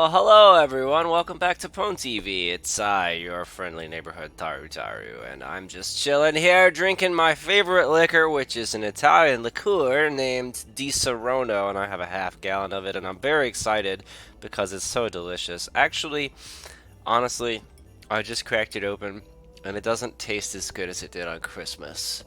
Well, hello everyone. Welcome back to Pwn TV. It's I, your friendly neighborhood Taru, and I'm just chilling here drinking my favorite liquor, which is an Italian liqueur named Di Serono, and I have a half gallon of it, and I'm very excited because it's so delicious. Actually, honestly, I just cracked it open, and it doesn't taste as good as it did on Christmas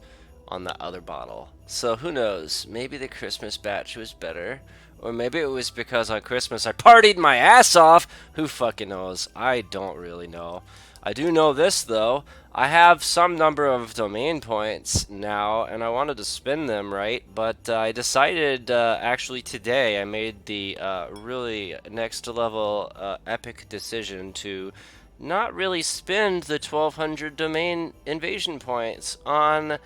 on that other bottle. So who knows? Maybe the Christmas batch was better. Or maybe it was because on Christmas I partied my ass off. Who fucking knows? I don't really know. I do know this though. I have some number of domain points now, and I wanted to spend them, right? But I decided actually today I made the really next level epic decision to not really spend the 1200 domain invasion points on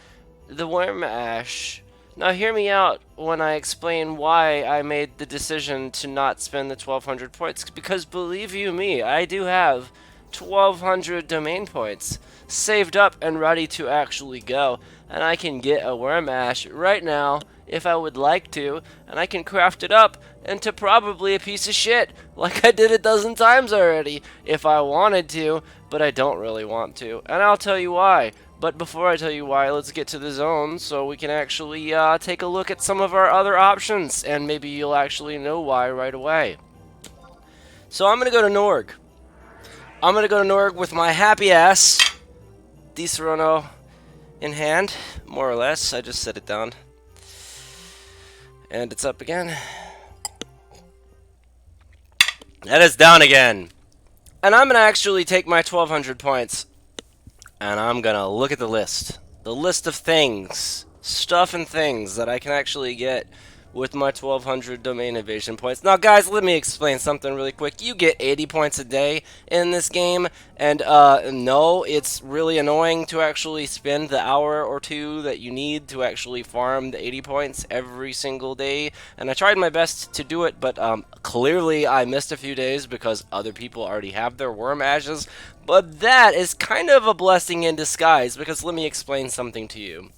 the Wyrm Ash. Now hear me out when I explain why I made the decision to not spend the 1200 points, because believe you me, I do have 1200 domain points saved up and ready to actually go, and I can get a Wyrm Ash right now if I would like to, and I can craft it up into probably a piece of shit, like I did a dozen times already, if I wanted to, but I don't really want to, and I'll tell you why. But before I tell you why, let's get to the zone so we can actually take a look at some of our other options, and maybe you'll actually know why right away. So I'm going to go to Norg. I'm going to go to Norg with my happy ass, Di Serono in hand, more or less. I just set it down. And it's up again. And it's down again. And I'm going to actually take my 1200 points, and I'm gonna look at the list of things, stuff and things that I can actually get with my 1200 domain invasion points. Now guys, let me explain something really quick. You get 80 points a day in this game, and no, it's really annoying to actually spend the hour or two that you need to actually farm the 80 points every single day, and I tried my best to do it, but clearly I missed a few days because other people already have their Wyrm Ashes, but that is kind of a blessing in disguise, because let me explain something to you.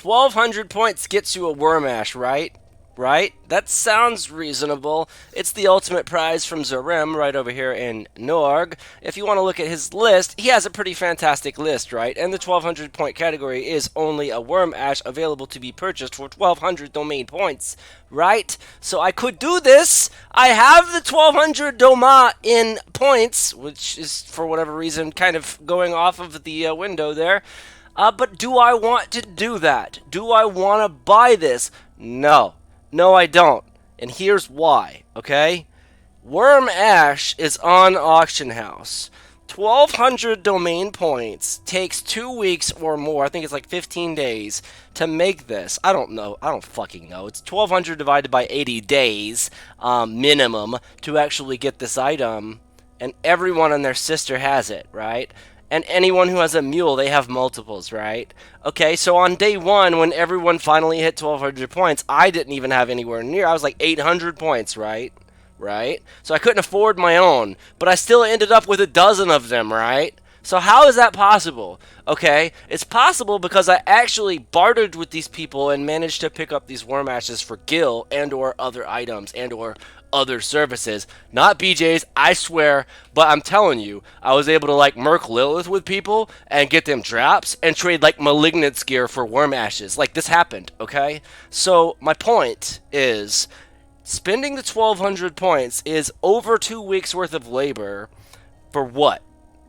1200 points gets you a Wyrm Ash, right? Right? That sounds reasonable. It's the ultimate prize from Wyrm right over here in Norg. If you want to look at his list, he has a pretty fantastic list, right? And the 1200 point category is only a Wyrm Ash available to be purchased for 1200 domain points, right? So I could do this. I have the 1200 Doma in points, which is for whatever reason kind of going off of the window there. But do I want to do that? Do I want to buy this? No. No, I don't. And here's why, okay? Wyrm Ash is on Auction House. 1200 domain points takes 2 weeks or more. I think it's like 15 days to make this. I don't know. I don't fucking know. It's 1200 divided by 80 days minimum to actually get this item. And everyone and their sister has it, right? And anyone who has a mule, they have multiples, right? Okay, so on day one, when everyone finally hit 1200 points, I didn't even have anywhere near. I was like 800 points, right? Right? So I couldn't afford my own, but I still ended up with a dozen of them, right? So how is that possible? Okay, it's possible because I actually bartered with these people and managed to pick up these Wyrm Ashes for Gil and or other items and or other services. Not BJ's, I swear, but I'm telling you, I was able to like Merc Lilith with people and get them drops and trade like Malignance gear for Wyrm Ashes. Like this happened, okay? So my point is, spending the 1200 points is over 2 weeks worth of labor for what?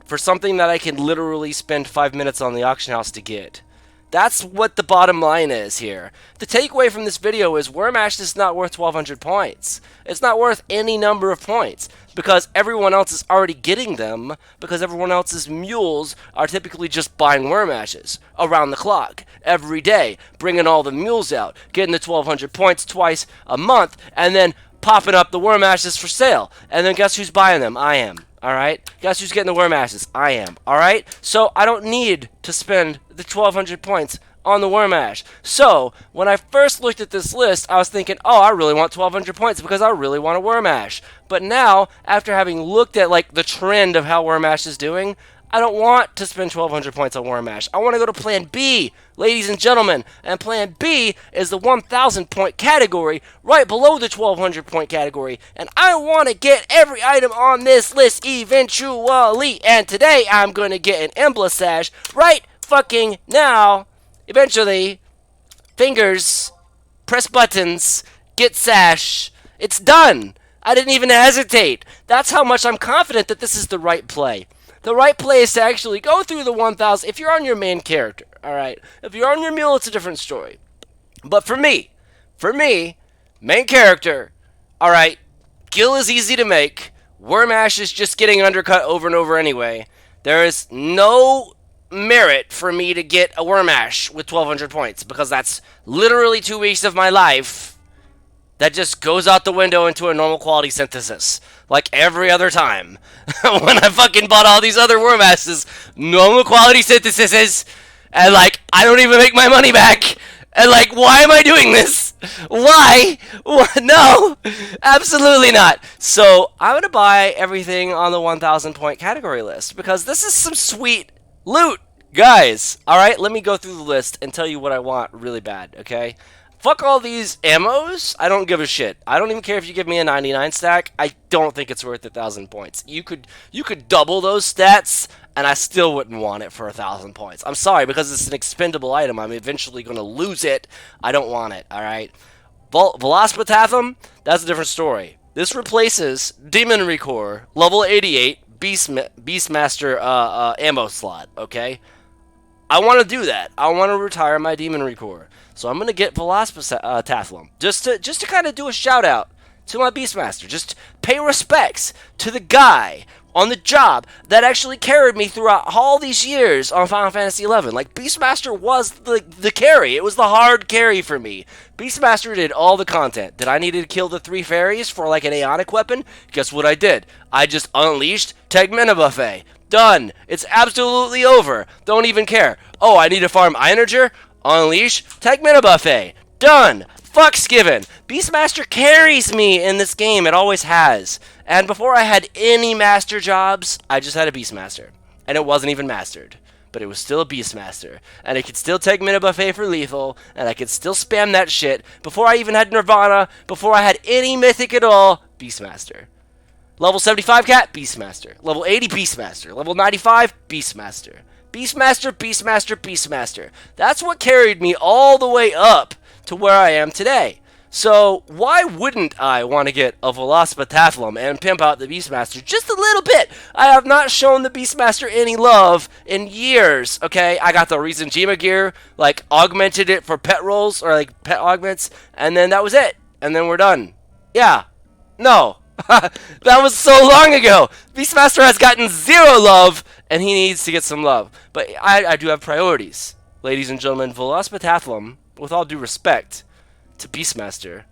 For something that I can literally spend 5 minutes on the auction house to get. That's what the bottom line is here. The takeaway from this video is Wyrm Ash is not worth 1200 points. It's not worth any number of points because everyone else is already getting them, because everyone else's mules are typically just buying Wyrm Ashes around the clock, every day, bringing all the mules out, getting the 1200 points twice a month, and then popping up the Wyrm Ashes for sale. And then guess who's buying them? I am. Alright? Guess who's getting the Wyrm Ashes? I am. Alright? So I don't need to spend the 1200 points on the Wyrm Ash. So, when I first looked at this list, I was thinking, oh, I really want 1200 points because I really want a Wyrm Ash. But now, after having looked at like the trend of how Wyrm Ash is doing, I don't want to spend 1,200 points on Wyrm Ash. I want to go to Plan B, ladies and gentlemen. And Plan B is the 1,000 point category right below the 1,200 point category. And I want to get every item on this list eventually. And today I'm going to get an Embla Sash right fucking now. Eventually. Fingers. Press buttons. Get Sash. It's done. I didn't even hesitate. That's how much I'm confident that this is the right play. The right play is to actually go through the 1,000. If you're on your main character, all right? If you're on your mule, it's a different story. But for me, main character, all right, Gil is easy to make. Wyrm Ash is just getting undercut over and over anyway. There is no merit for me to get a Wyrm Ash with 1,200 points because that's literally 2 weeks of my life that just goes out the window into a normal quality synthesis. Like every other time. When I fucking bought all these other Wyrm Ashes, normal quality syntheses, and like, I don't even make my money back. And like, why am I doing this? Why? No, absolutely not. So, I'm gonna buy everything on the 1,000 point category list, because this is some sweet loot, guys. Alright, let me go through the list and tell you what I want really bad, okay? Fuck all these ammos. I don't give a shit. I don't even care if you give me a 99 stack. I don't think it's worth 1,000 points. You could double those stats, and I still wouldn't want it for 1,000 points. I'm sorry, because it's an expendable item. I'm eventually going to lose it. I don't want it, alright? Velocipathum, that's a different story. This replaces Demonry Core, level 88, Beastmaster ammo slot, okay? I want to do that. I want to retire my Demonry Core. So I'm going to get Velocipathum, just to kind of do a shout out to my Beastmaster. Just pay respects to the guy on the job that actually carried me throughout all these years on Final Fantasy XI. Like, Beastmaster was the carry. It was the hard carry for me. Beastmaster did all the content. Did I need to kill the 3 fairies for like an Aeonic weapon? Guess what I did? I just unleashed Tegmina Buffet. Done. It's absolutely over. Don't even care. Oh, I need to farm Einerger? Unleash Tegmina Buffet. Done. Fuck's given. Beastmaster carries me in this game. It always has. And before I had any master jobs, I just had a Beastmaster. And it wasn't even mastered. But it was still a Beastmaster. And I could still Tegmina Buffet for lethal. And I could still spam that shit. Before I even had Nirvana. Before I had any mythic at all. Beastmaster. Level 75 cat, Beastmaster. Level 80, Beastmaster. Level 95, Beastmaster. Beastmaster, Beastmaster, Beastmaster. That's what carried me all the way up to where I am today. So, why wouldn't I want to get a Velocipathum and pimp out the Beastmaster just a little bit? I have not shown the Beastmaster any love in years, okay? I got the recent Jima gear, like, augmented it for pet rolls, or like, pet augments, and then that was it. And then we're done. Yeah. No. That was so long ago. Beastmaster has gotten 0 love, and he needs to get some love. But I do have priorities. Ladies and gentlemen, Velocipathum, with all due respect to Beastmaster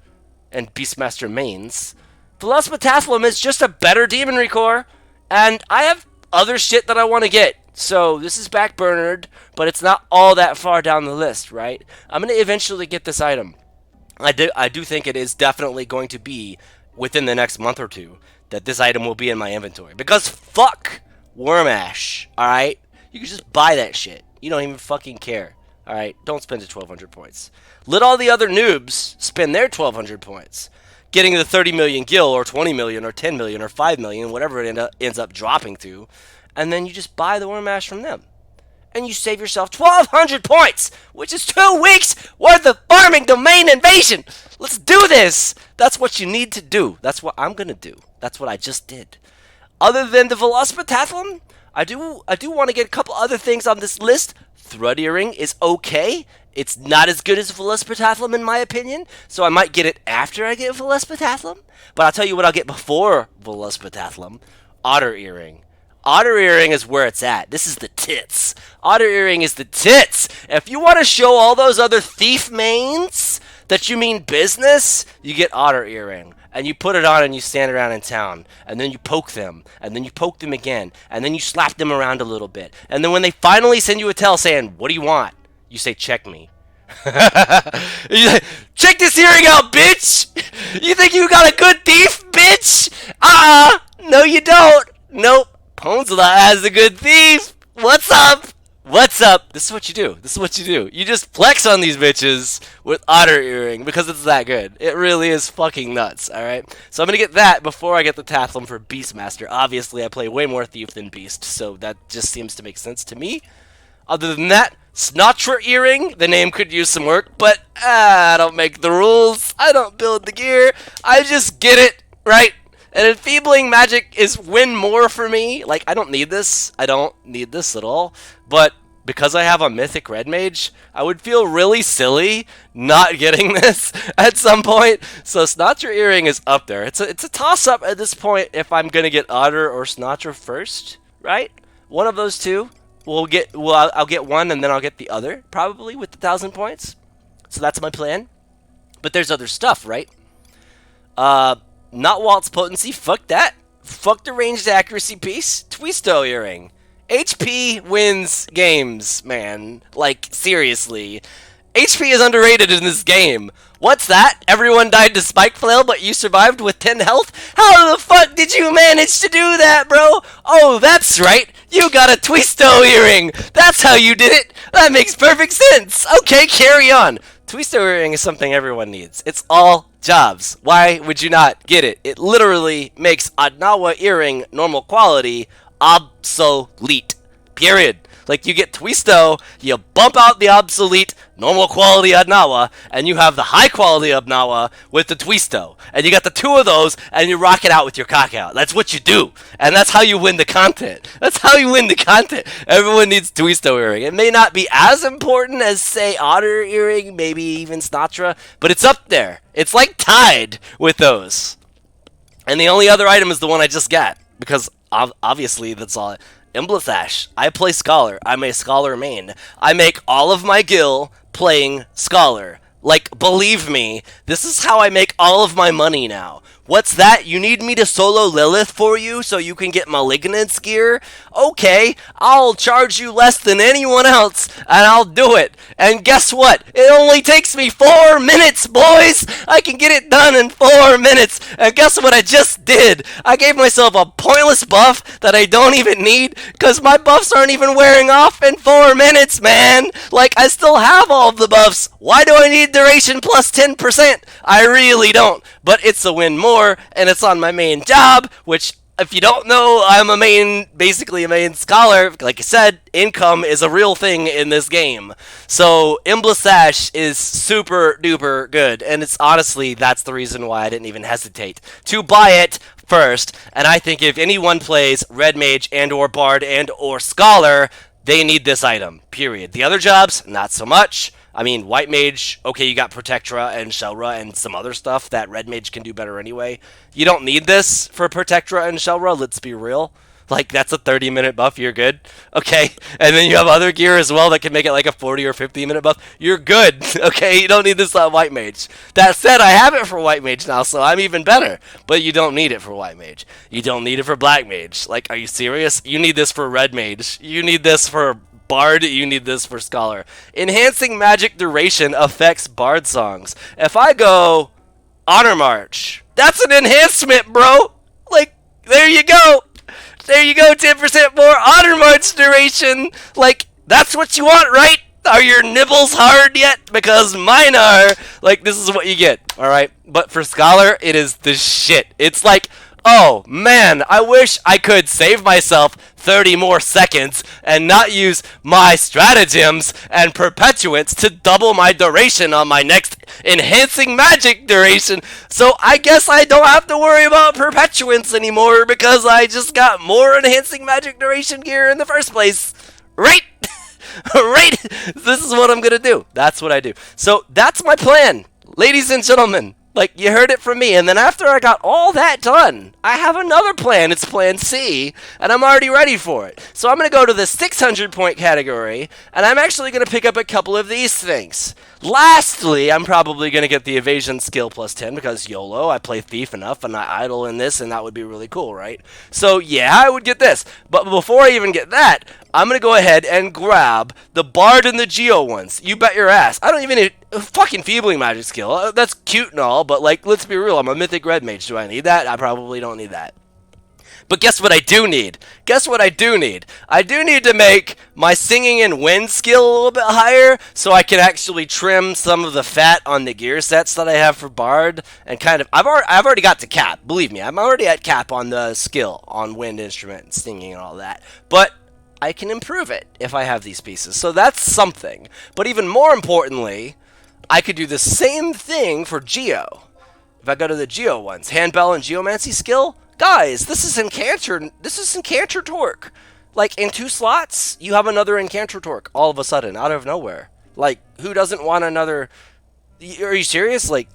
and Beastmaster mains, Velocipathum is just a better Demonry Core, and I have other shit that I want to get. So this is backburnered, but it's not all that far down the list, right? I'm going to eventually get this item. I do think it is definitely going to be within the next month or two that this item will be in my inventory. Because fuck Wyrm Ash, alright? You can just buy that shit. You don't even fucking care. Alright? Don't spend the 1,200 points. Let all the other noobs spend their 1,200 points. Getting the 30 million gil, or 20 million, or 10 million, or 5 million, whatever it ends up dropping to. And then you just buy the Wyrm Ash from them. And you save yourself 1,200 points, which is 2 weeks worth of farming domain invasion. Let's do this. That's what you need to do. That's what I'm gonna do. That's what I just did. Other than the Velocipathum, I do want to get a couple other things on this list. Thread Earring is okay. It's not as good as Velocipathum in my opinion, so I might get it after I get Velocipathum. But I'll tell you what I'll get before Velocipathum. Otter Earring. Otter Earring is where it's at. This is the tits. Otter Earring is the tits. If you want to show all those other thief mains that you mean business, you get Otter Earring. And you put it on and you stand around in town. And then you poke them. And then you poke them again. And then you slap them around a little bit. And then when they finally send you a tell saying, what do you want? You say, check me. Check this earring out, bitch! You think you got a good thief, bitch? No you don't. Nope. Pwnsalot has a good thief. What's up? What's up? This is what you do. This is what you do. You just flex on these bitches with Otter Earring because it's that good. It really is fucking nuts, alright? So I'm gonna get that before I get the Tathlum for Beastmaster. Obviously, I play way more Thief than Beast, so that just seems to make sense to me. Other than that, Snotra Earring, the name could use some work, but I don't make the rules. I don't build the gear. I just get it, right? And Enfeebling Magic is win more for me. Like, I don't need this. I don't need this at all. But because I have a Mythic Red Mage, I would feel really silly not getting this at some point. So Snotra Earring is up there. It's a toss-up at this point if I'm going to get Otter or Snotra first, right? One of those two. I'll get one and then I'll get the other, probably, with the 1,000 points. So that's my plan. But there's other stuff, right? Not Waltz Potency, fuck that. Fuck the ranged accuracy piece. Twisto Earring. HP wins games, man. Like, seriously. HP is underrated in this game. What's that? Everyone died to Spike Flail, but you survived with 10 health? How the fuck did you manage to do that, bro? Oh, that's right. You got a Twisto Earring. That's how you did it. That makes perfect sense. Okay, carry on. Twisto Earring is something everyone needs. It's all jobs. Why would you not get it? It literally makes Adnawa Earring normal quality obsolete. Period. Like, you get Twisto, you bump out the obsolete normal quality Adnawa, and you have the high quality Adnawa with the Twisto. And you got the two of those, and you rock it out with your cock out. That's what you do. And that's how you win the content. That's how you win the content. Everyone needs Twisto Earring. It may not be as important as, say, Otter Earring, maybe even Snotra, but it's up there. It's like tied with those. And the only other item is the one I just got, because obviously that's all. Imblathash. I play Scholar. I'm a Scholar main. I make all of my gil playing Scholar. Like, believe me, this is how I make all of my money now. What's that? You need me to solo Lilith for you so you can get Malignance gear? Okay, I'll charge you less than anyone else, and I'll do it. And guess what? It only takes me 4 minutes, boys! I can get it done in 4 minutes. And guess what I just did? I gave myself a pointless buff that I don't even need, because my buffs aren't even wearing off in 4 minutes, man! Like, I still have all of the buffs. Why do I need duration plus 10%? I really don't. But it's a win more, and it's on my main job, which, if you don't know, I'm basically a main Scholar. Like I said, income is a real thing in this game. So, Imblathash is super duper good, and it's honestly, that's the reason why I didn't even hesitate to buy it first. And I think if anyone plays Red Mage and or Bard and or Scholar, they need this item, period. The other jobs, not so much. I mean, White Mage, okay, you got Protectra and Shelra and some other stuff that Red Mage can do better anyway. You don't need this for Protectra and Shelra, let's be real. Like, that's a 30-minute buff, you're good. Okay, and then you have other gear as well that can make it like a 40 or 50-minute buff. You're good, okay? You don't need this on White Mage. That said, I have it for White Mage now, so I'm even better. But you don't need it for White Mage. You don't need it for Black Mage. Like, are you serious? You need this for Red Mage. You need this for Bard, you need this for Scholar. Enhancing magic duration affects Bard songs. If I go Honor March, that's an enhancement, bro! Like, there you go! There you go, 10% more Honor March duration! Like, that's what you want, right? Are your nibbles hard yet? Because mine are. Like, this is what you get, alright? But for Scholar, it is the shit. It's like, oh, man, I wish I could save myself 30 more seconds and not use my stratagems and perpetuants to double my duration on my next enhancing magic duration. So I guess I don't have to worry about perpetuants anymore because I just got more enhancing magic duration gear in the first place. Right? Right? This is what I'm gonna do. That's what I do. So that's my plan, ladies and gentlemen. Like, you heard it from me, and then after I got all that done, I have another plan. It's Plan C, and I'm already ready for it. So I'm going to go to the 600-point category, and I'm actually going to pick up a couple of these things. Lastly, I'm probably going to get the evasion skill plus 10, because YOLO, I play Thief enough, and I idle in this, and that would be really cool, right? So, yeah, I would get this. But before I even get that, I'm going to go ahead and grab the Bard and the Geo ones. You bet your ass. I don't even need a fucking Feebling Magic skill. That's cute and all, but, like, let's be real. I'm a Mythic Red Mage. Do I need that? I probably don't need that. But guess what I do need? Guess what I do need? I do need to make my singing and wind skill a little bit higher so I can actually trim some of the fat on the gear sets that I have for Bard and kind of I've already got to cap. Believe me, I'm already at cap on the skill on wind instrument and singing and all that. But I can improve it if I have these pieces. So that's something. But even more importantly, I could do the same thing for Geo. If I go to the Geo ones, Handbell and Geomancy skill, guys, this is Encanter Torque. Like, in 2 slots, you have another Encanter Torque all of a sudden, out of nowhere. Like, who doesn't want another... Are you serious? Like,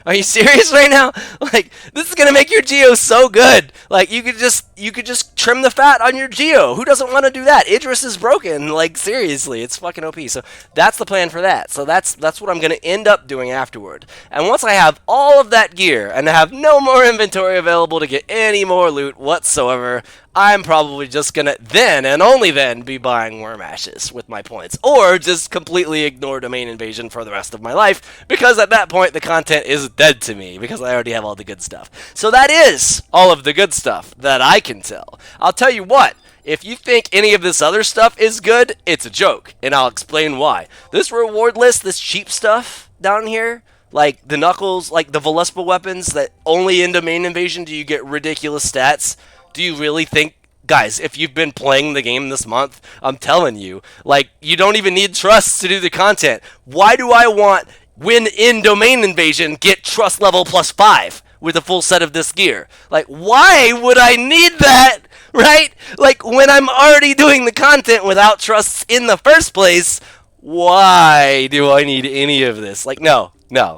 are you serious right now? Like, this is gonna make your Geo so good. Like, you could just trim the fat on your Geo. Who doesn't want to do that? Idris is broken. Like, seriously, it's fucking OP. So that's the plan for that. So that's what I'm gonna end up doing afterward. And once I have all of that gear and I have no more inventory available to get any more loot whatsoever, I'm probably just gonna then and only then be buying Wyrm Ashes with my points, or just completely ignore Domain Invasion for the rest of my life, because at that point the content is dead to me because I already have all the good stuff. So that is all of the good stuff that I can tell. I'll tell you what, if you think any of this other stuff is good, it's a joke, and I'll explain why. This reward list, this cheap stuff down here, like the Knuckles, like the Veluspa weapons that only in Domain Invasion do you get ridiculous stats. Do you really think, guys, if you've been playing the game this month, I'm telling you, like, you don't even need trusts to do the content. Why do I want, when in Domain Invasion, get trust level +5 with a full set of this gear? Like, why would I need that, right? Like, when I'm already doing the content without trusts in the first place, why do I need any of this? Like, no,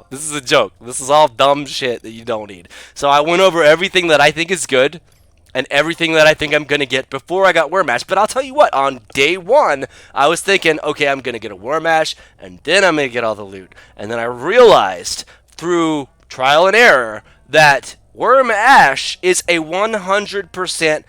this is a joke. This is all dumb shit that you don't need. So I went over everything that I think is good and everything that I think I'm going to get before I got Wyrm Ash. But I'll tell you what, on day 1, I was thinking, okay, I'm going to get a Wyrm Ash, and then I'm going to get all the loot. And then I realized, through trial and error, that Wyrm Ash is a 100%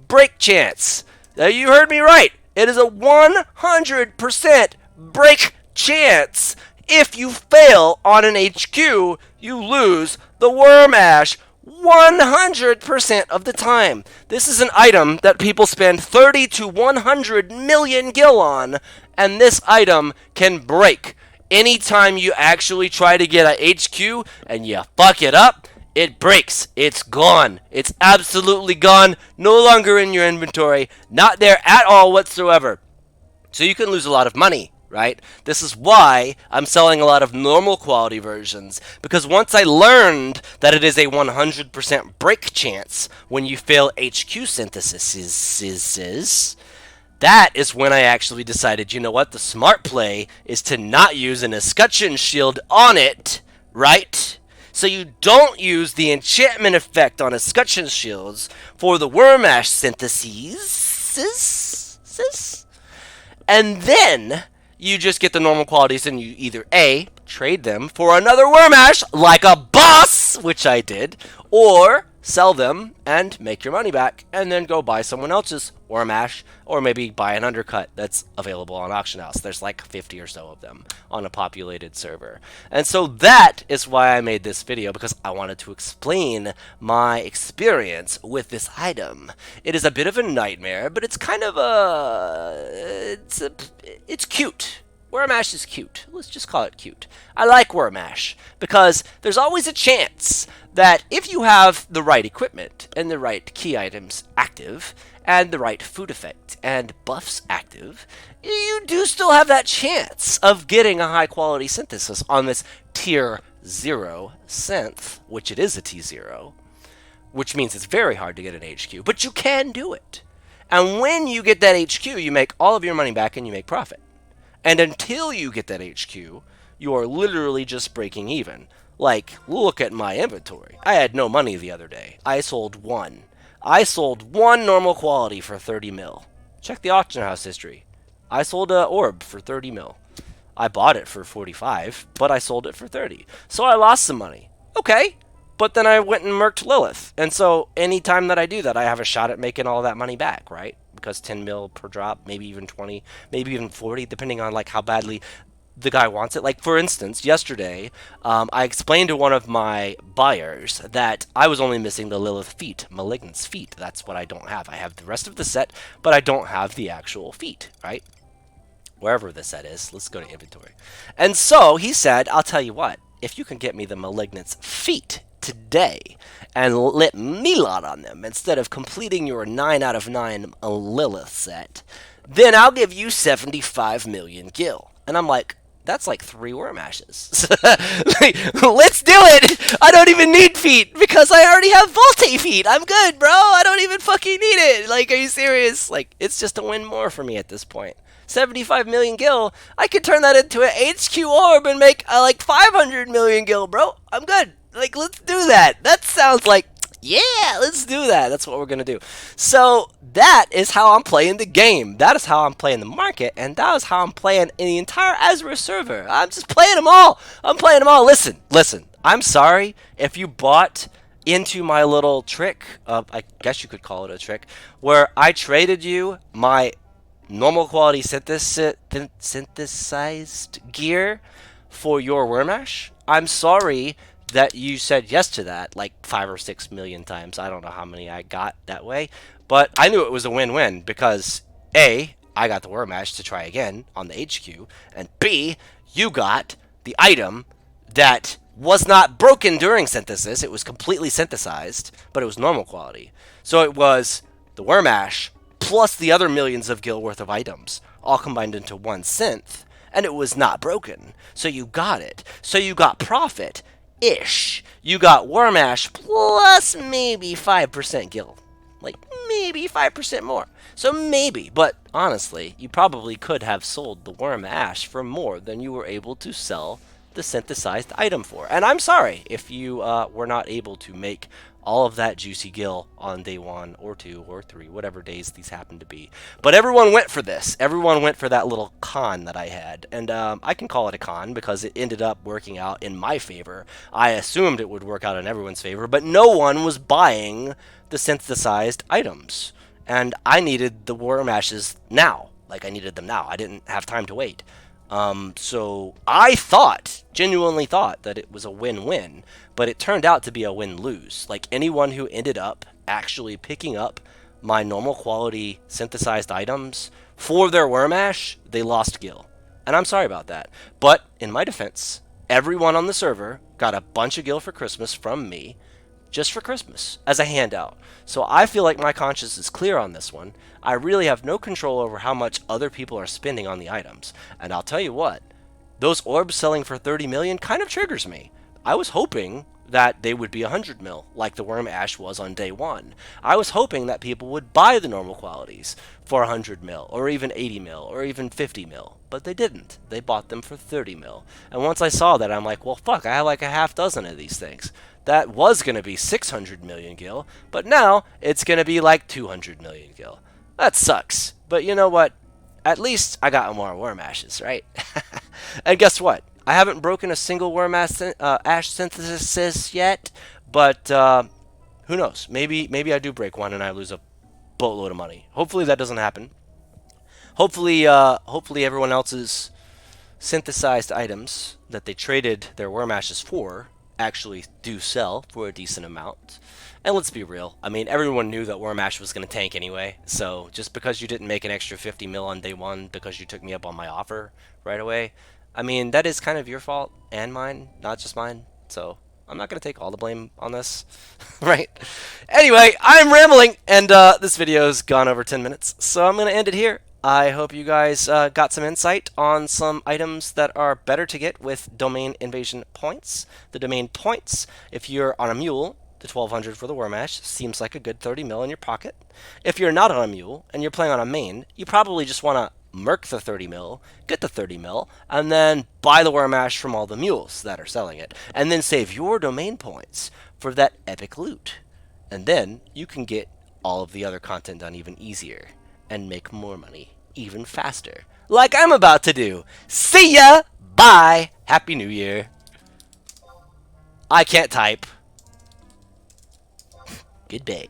break chance. Now, you heard me right. It is a 100% break chance. If you fail on an HQ, you lose the Wyrm Ash 100% of the time. This is an item that people spend 30 to 100 million gil on, and this item can break. Anytime you actually try to get a HQ and you fuck it up, it breaks. It's gone. It's absolutely gone. No longer in your inventory. Not there at all whatsoever. So you can lose a lot of money, right? This is why I'm selling a lot of normal quality versions, because once I learned that it is a 100% break chance when you fail HQ synthesis, that is when I actually decided, you know what, the smart play is to not use an escutcheon shield on it, right? So you don't use the enchantment effect on escutcheon shields for the Wyrm Ash synthesis, and then you just get the normal qualities and you either A, trade them for another Wyrm Ash like a boss, which I did, or sell them and make your money back and then go buy someone else's Wyrm Ash, or maybe buy an undercut that's available on Auction House. There's like 50 or so of them on a populated server. And so that is why I made this video, because I wanted to explain my experience with this item. It is a bit of a nightmare, but it's kind of it's cute. Wyrm Ash is cute. Let's just call it cute. I like Wyrm Ash because there's always a chance that if you have the right equipment and the right key items active and the right food effect and buffs active, you do still have that chance of getting a high quality synthesis on this tier 0 synth, which it is a T0, which means it's very hard to get an HQ, but you can do it. And when you get that HQ, you make all of your money back and you make profit. And until you get that HQ, you are literally just breaking even. Like, look at my inventory. I had no money the other day. I sold one. I sold one normal quality for 30 mil. Check the auction house history. I sold a orb for 30 mil. I bought it for 45, but I sold it for 30. So I lost some money. Okay. But then I went and merked Lilith. And so anytime that I do that, I have a shot at making all that money back, right? Because 10 mil per drop, maybe even 20, maybe even 40, depending on like how badly the guy wants it. Like, for instance, yesterday, I explained to one of my buyers that I was only missing the Lilith feet, Malignant's feet. That's what I don't have. I have the rest of the set, but I don't have the actual feet, right? Wherever the set is, let's go to inventory. And so he said, I'll tell you what, if you can get me the Malignant's feet today and let me lot on them instead of completing your 9 out of 9 Lilith set, then I'll give you 75 million gil. And I'm like, that's like 3 Wyrm ashes. Like, let's do it! I don't even need feet because I already have Volte feet. I'm good, bro. I don't even fucking need it. Like, are you serious? Like, it's just a win more for me at this point. 75 million gil, I could turn that into an HQ orb and make like 500 million gil, bro. I'm good. Like, let's do that. That sounds like, yeah, let's do that. That's what we're going to do. So that is how I'm playing the game. That is how I'm playing the market. And that is how I'm playing in the entire Azra server. I'm just playing them all. I'm playing them all. Listen. I'm sorry if you bought into my little trick. I guess you could call it a trick. Where I traded you my normal quality synthesized gear for your Wyrm ash. I'm sorry that you said yes to that like 5 or 6 million times. I don't know how many I got that way, but I knew it was a win-win because A, I got the Wyrm ash to try again on the HQ, and B, you got the item that was not broken during synthesis. It was completely synthesized, but it was normal quality. So it was the Wyrm ash plus the other millions of gil worth of items, all combined into one synth, and it was not broken. So you got it. So you got profit-ish. You got Wyrm ash plus maybe 5% gil. Like, maybe 5% more. So maybe, but honestly, you probably could have sold the Wyrm ash for more than you were able to sell the synthesized item for. And I'm sorry if you were not able to make all of that juicy gil on day 1 or 2 or 3, whatever days these happen to be. But everyone went for this. Everyone went for that little con that I had. And I can call it a con because it ended up working out in my favor. I assumed it would work out in everyone's favor, but no one was buying the synthesized items. And I needed the Wyrm ashes now. Like, I needed them now. I didn't have time to wait. So I genuinely thought that it was a win-win, but it turned out to be a win-lose. Like, anyone who ended up actually picking up my normal quality synthesized items for their Wyrm ash, they lost gil. And I'm sorry about that. But in my defense, everyone on the server got a bunch of gil for Christmas from me, just for Christmas, as a handout. So I feel like my conscience is clear on this one. I really have no control over how much other people are spending on the items. And I'll tell you what, those orbs selling for 30 million kind of triggers me. I was hoping that they would be 100 mil, like the Wyrm ash was on day 1. I was hoping that people would buy the normal qualities for 100 mil, or even 80 mil, or even 50 mil. But they didn't. They bought them for 30 mil. And once I saw that, I'm like, well, fuck, I have like a half dozen of these things. That was going to be 600 million gil, but now it's going to be like 200 million gil. That sucks. But you know what? At least I got more Wyrm ashes, right? And guess what? I haven't broken a single Wyrm ash synthesis yet, but who knows? Maybe I do break one and I lose a boatload of money. Hopefully that doesn't happen. Hopefully everyone else's synthesized items that they traded their Wyrm ashes for actually do sell for a decent amount. And let's be real, I mean, everyone knew that Wyrm ash was going to tank anyway, so just because you didn't make an extra 50 mil on day 1 because you took me up on my offer right away, I mean, that is kind of your fault and mine, not just mine, so I'm not going to take all the blame on this, right? Anyway, I'm rambling, and this video's gone over 10 minutes, so I'm going to end it here. I hope you guys got some insight on some items that are better to get with domain invasion points. The domain points, if you're on a mule, the 1200 for the Wyrm ash seems like a good 30 mil in your pocket. If you're not on a mule and you're playing on a main, you probably just want to merc the 30 mil, get the 30 mil, and then buy the Wyrm ash from all the mules that are selling it, and then save your domain points for that epic loot. And then you can get all of the other content done even easier and make more money even faster, like I'm about to do. See ya! Bye! Happy New Year! I can't type. Good day.